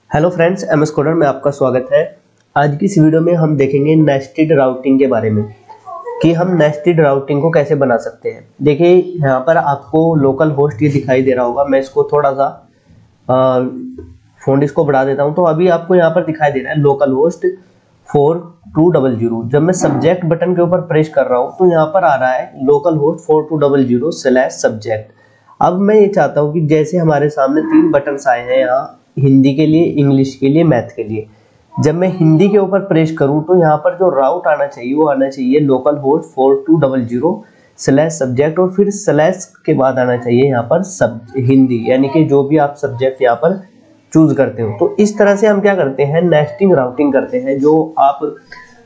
Hello friends, MS coder में आपका स्वागत है। आज की इस वीडियो में हम देखेंगे नेस्टेड राउटिंग के बारे में कि हम नेस्टेड राउटिंग को कैसे बना सकते हैं। देखिए यहाँ पर आपको लोकल होस्ट ये दिखाई दे रहा होगा। मैं इसको थोड़ा सा फ़ॉन्ट इसको बढ़ा देता हूँ। तो अभी आपको यहाँ पर दिखाई दे रहा है लोकल होस्ट 4200। जब मैं सब्जेक्ट बटन के ऊपर प्रेस कर रहा हूँ तो यहाँ पर आ रहा है लोकल होस्ट 4200/सब्जेक्ट। अब मैं ये चाहता हूँ कि जैसे हमारे सामने तीन बटन्स आए हैं यहाँ, हिंदी के लिए, इंग्लिश के लिए, मैथ के लिए। जब मैं हिंदी के ऊपर प्रेस करूं तो यहाँ पर जो राउट आना चाहिए वो आना चाहिए लोकल होस्ट 4200/सब्जेक्ट और फिर स्लैश के बाद आना चाहिए यहाँ पर हिंदी, यानी कि जो भी आप सब्जेक्ट यहाँ पर चूज करते हो। तो इस तरह से हम क्या करते हैं, नेस्टिंग राउटिंग करते हैं।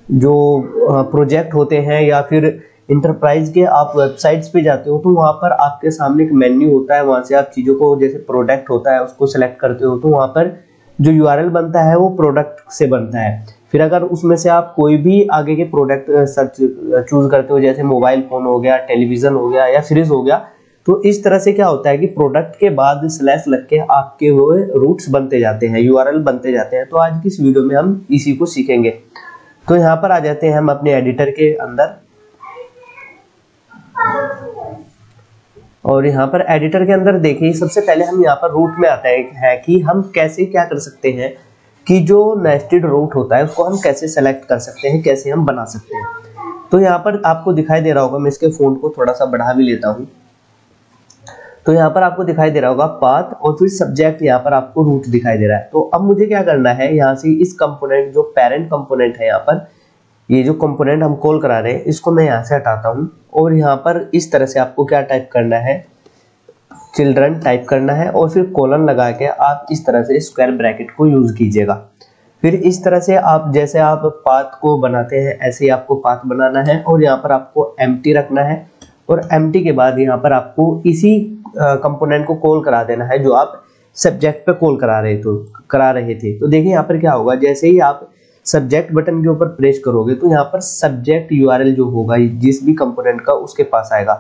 जो प्रोजेक्ट होते हैं या फिर इंटरप्राइज के आप वेबसाइट्स पे जाते हो तो वहाँ पर आपके सामने एक मेन्यू होता है। वहाँ से आप चीज़ों को, जैसे प्रोडक्ट होता है उसको सेलेक्ट करते हो तो वहाँ पर जो यूआरएल बनता है वो प्रोडक्ट से बनता है। फिर अगर उसमें से आप कोई भी आगे के प्रोडक्ट सर्च चूज करते हो, जैसे मोबाइल फोन हो गया, टेलीविजन हो गया या फ्रिज हो गया, तो इस तरह से क्या होता है कि प्रोडक्ट के बाद स्लैश लग के आपके वो रूट्स बनते जाते हैं, यूआरएल बनते जाते हैं। तो आज की इस वीडियो में हम इसी को सीखेंगे। तो यहाँ पर आ जाते हैं हम अपने एडिटर के अंदर, और यहाँ पर एडिटर के अंदर देखिए सबसे पहले हम यहाँ पर रूट में आता है कि हम कैसे क्या कर सकते हैं कि जो नेस्टेड रूट होता है उसको हम कैसे सेलेक्ट कर सकते हैं, कैसे हम बना सकते हैं। तो यहाँ पर आपको दिखाई दे रहा होगा, मैं इसके फ़ॉन्ट को थोड़ा सा बढ़ा भी लेता हूँ। तो यहाँ पर आपको दिखाई दे रहा होगा पाथ और फिर सब्जेक्ट, यहाँ पर आपको रूट दिखाई दे रहा है। तो अब मुझे क्या करना है, यहाँ से इस कंपोनेंट, जो पेरेंट कंपोनेंट है, यहाँ पर ये जो कंपोनेंट हम कॉल करा रहे हैं इसको मैं यहाँ से हटाता हूँ और यहाँ पर इस तरह से आपको क्या टाइप करना है, चिल्ड्रन टाइप करना है और फिर कोलन लगा के आप इस तरह से स्क्वायर ब्रैकेट को यूज कीजिएगा। फिर इस तरह से आप जैसे आप पाथ को बनाते हैं ऐसे ही आपको पाथ बनाना है और यहाँ पर आपको एम्प्टी रखना है और एम्प्टी के बाद यहाँ पर आपको इसी कंपोनेंट को कॉल करा देना है जो आप सब्जेक्ट पे कॉल करा रहे थे। तो देखिए यहाँ पर क्या होगा, जैसे ही आप सब्जेक्ट बटन के ऊपर प्रेस करोगे तो यहाँ पर सब्जेक्ट यूआरएल जो होगा जिस भी कंपोनेंट का उसके पास आएगा।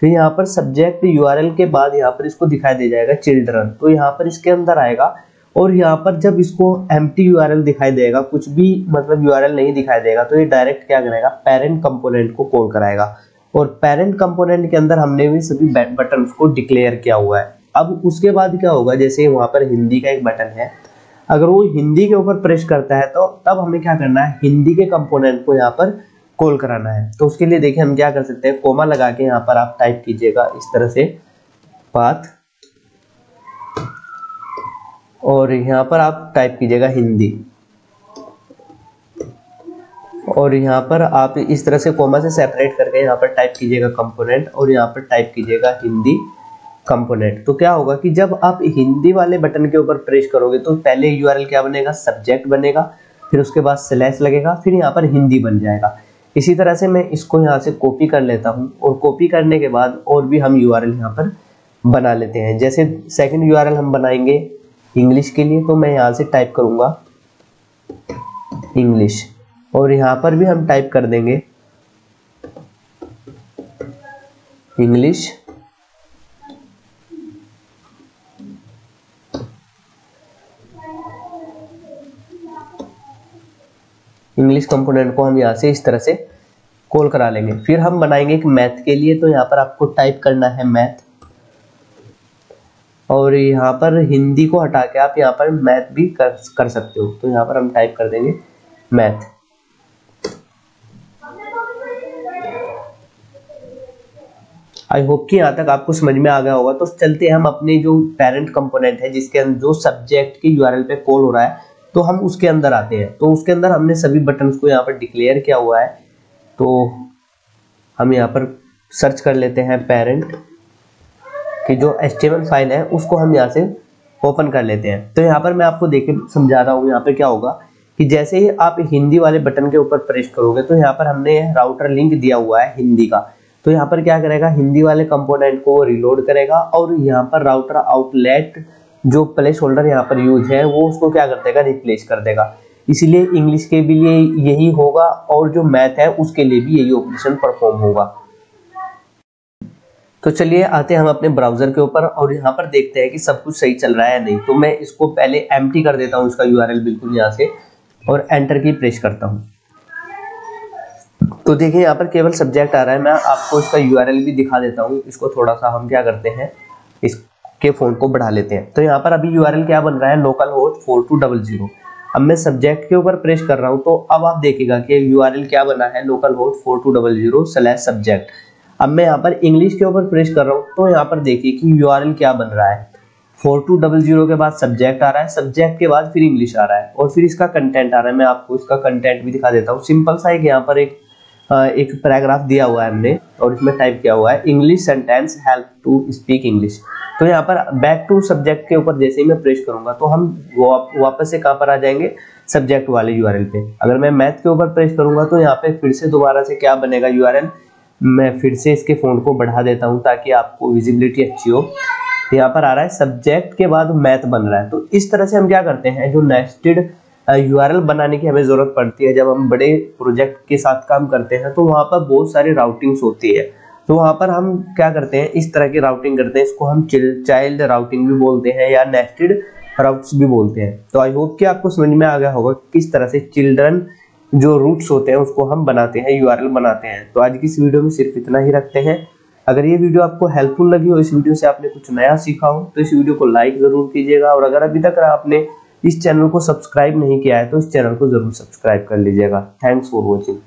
फिर यहाँ पर सब्जेक्ट यूआरएल के बाद यहाँ पर इसको दिखाई दे जाएगा चिल्ड्रन, तो यहाँ पर इसके अंदर आएगा और यहाँ पर जब इसको एम्प्टी यूआरएल दिखाई देगा, कुछ भी मतलब यूआरएल नहीं दिखाई देगा, तो ये डायरेक्ट क्या करेगा, पेरेंट कंपोनेंट को कॉल कराएगा। और पेरेंट कंपोनेंट के अंदर हमने भी सभी बटन्स को डिक्लेयर किया हुआ है। अब उसके बाद क्या होगा, जैसे वहां पर हिंदी का एक बटन है, अगर वो हिंदी के ऊपर प्रेस करता है तो तब हमें क्या करना है, हिंदी के कंपोनेंट को यहाँ पर कॉल कराना है। तो उसके लिए देखिए हम क्या कर सकते हैं, कोमा लगा के यहाँ पर आप टाइप कीजिएगा इस तरह से पाथ, और यहाँ पर आप टाइप कीजिएगा हिंदी, और यहाँ पर आप इस तरह से कोमा से सेपरेट करके यहाँ पर टाइप कीजिएगा कंपोनेंट और यहाँ पर टाइप कीजिएगा हिंदी कंपोनेंट। तो क्या होगा कि जब आप हिंदी वाले बटन के ऊपर प्रेस करोगे तो पहले यूआरएल क्या बनेगा, सब्जेक्ट बनेगा, फिर उसके बाद स्लैश लगेगा, फिर यहाँ पर हिंदी बन जाएगा। इसी तरह से मैं इसको यहाँ से कॉपी कर लेता हूँ और कॉपी करने के बाद और भी हम यूआरएल यहाँ पर बना लेते हैं। जैसे सेकंड यूआरएल हम बनाएंगे इंग्लिश के लिए, तो मैं यहाँ से टाइप करूँगा इंग्लिश और यहाँ पर भी हम टाइप कर देंगे इंग्लिश। इंग्लिश कंपोनेंट को हम यहाँ से इस तरह से कॉल करा लेंगे। फिर हम बनाएंगे एक मैथ के लिए, तो यहाँ पर आपको टाइप करना है मैथ और यहाँ पर हिंदी को हटा के आप यहाँ पर मैथ भी कर सकते हो। तो यहाँ पर हम टाइप कर देंगे मैथ। आई होप कि यहाँ तक आपको समझ में आ गया होगा। तो चलते हैं हम अपने जो पेरेंट कंपोनेंट है जिसके अंदर जो सब्जेक्ट की यूआरएल पे कॉल हो रहा है, तो हम उसके अंदर आते हैं। तो उसके अंदर हमने सभी बटन्स को यहाँ पर डिक्लेयर किया हुआ है। तो हम यहाँ पर सर्च कर लेते हैं पेरेंट की जो HTML फाइल है उसको हम यहाँ से ओपन कर लेते हैं। तो यहाँ पर मैं आपको देख के समझा रहा हूँ। यहाँ पे क्या होगा कि जैसे ही आप हिंदी वाले बटन के ऊपर प्रेस करोगे तो यहाँ पर हमने राउटर लिंक दिया हुआ है हिंदी का। तो यहाँ पर क्या करेगा, हिंदी वाले कंपोनेंट को रिलोड करेगा और यहाँ पर राउटर आउटलेट जो प्लेस होल्डर यहाँ पर यूज है वो उसको क्या कर देगा, रिप्लेस कर देगा। इसीलिए इंग्लिश के भी लिए यही होगा और जो मैथ है उसके लिए भी यही ऑपरेशन परफॉर्म होगा। तो चलिए आते हैं हम अपने ब्राउजर के ऊपर और यहाँ पर देखते हैं कि सब कुछ सही चल रहा है नहीं। तो मैं इसको पहले एम्प्टी कर देता हूँ, इसका यूआरएल बिल्कुल यहाँ से, और एंटर की प्रेस करता हूँ। तो देखिए यहाँ पर केवल सब्जेक्ट आ रहा है। मैं आपको इसका यूआरएल भी दिखा देता हूँ। इसको थोड़ा सा हम क्या करते हैं, इसके फ़ॉन्ट को बढ़ा लेते हैं। तो यहाँ पर अभी यूआरएल क्या बन रहा है, लोकल होस्ट 4200। अब मैं सब्जेक्ट के ऊपर प्रेस कर रहा हूँ, तो अब आप देखिएगा कि यूआरएल क्या बना है, लोकल होस्ट 4200/सब्जेक्ट। अब मैं यहाँ पर इंग्लिश के ऊपर प्रेस कर रहा हूँ, तो यहाँ पर देखिए कि यूआरएल क्या बन रहा है, 4200 के बाद सब्जेक्ट आ रहा है, सब्जेक्ट के बाद फिर इंग्लिश आ रहा है और फिर इसका कंटेंट आ रहा है। मैं आपको इसका कंटेंट भी दिखा देता हूँ। सिंपल सा यहाँ पर एक पैराग्राफ दिया हुआ है हमने और इसमें टाइप किया हुआ है English sentence help to speak English. तो यहाँ पर बैक टू सब्जेक्ट के ऊपर जैसे ही मैं प्रेस करूंगा तो हम वापस से कहाँ पर आ जाएंगे, सब्जेक्ट वाले यूआरएल पे। अगर मैं मैथ के ऊपर प्रेस करूंगा तो यहाँ पे फिर से दोबारा से क्या बनेगा यूआरएल। मैं फिर से इसके फ़ॉन्ट को बढ़ा देता हूँ ताकि आपको विजिबिलिटी अच्छी हो। यहाँ पर आ रहा है सब्जेक्ट के बाद मैथ बन रहा है। तो इस तरह से हम क्या करते हैं, जो नेस्टेड यूआरएल बनाने की हमें ज़रूरत पड़ती है जब हम बड़े प्रोजेक्ट के साथ काम करते हैं, तो वहाँ पर बहुत सारी राउटिंग्स होती है। तो वहाँ पर हम क्या करते हैं, इस तरह की राउटिंग करते हैं। इसको हम चाइल्ड राउटिंग भी बोलते हैं या नेस्टेड राउट्स भी बोलते हैं। तो आई होप कि आपको समझ में आ गया होगा किस तरह से चिल्ड्रन जो रूट्स होते हैं उसको हम बनाते हैं, यूआरएल बनाते हैं। तो आज की इस वीडियो में सिर्फ इतना ही रखते हैं। अगर ये वीडियो आपको हेल्पफुल लगी हो, इस वीडियो से आपने कुछ नया सीखा हो, तो इस वीडियो को लाइक जरूर कीजिएगा। और अगर अभी तक आपने इस चैनल को सब्सक्राइब नहीं किया है तो इस चैनल को जरूर सब्सक्राइब कर लीजिएगा। Thanks for watching.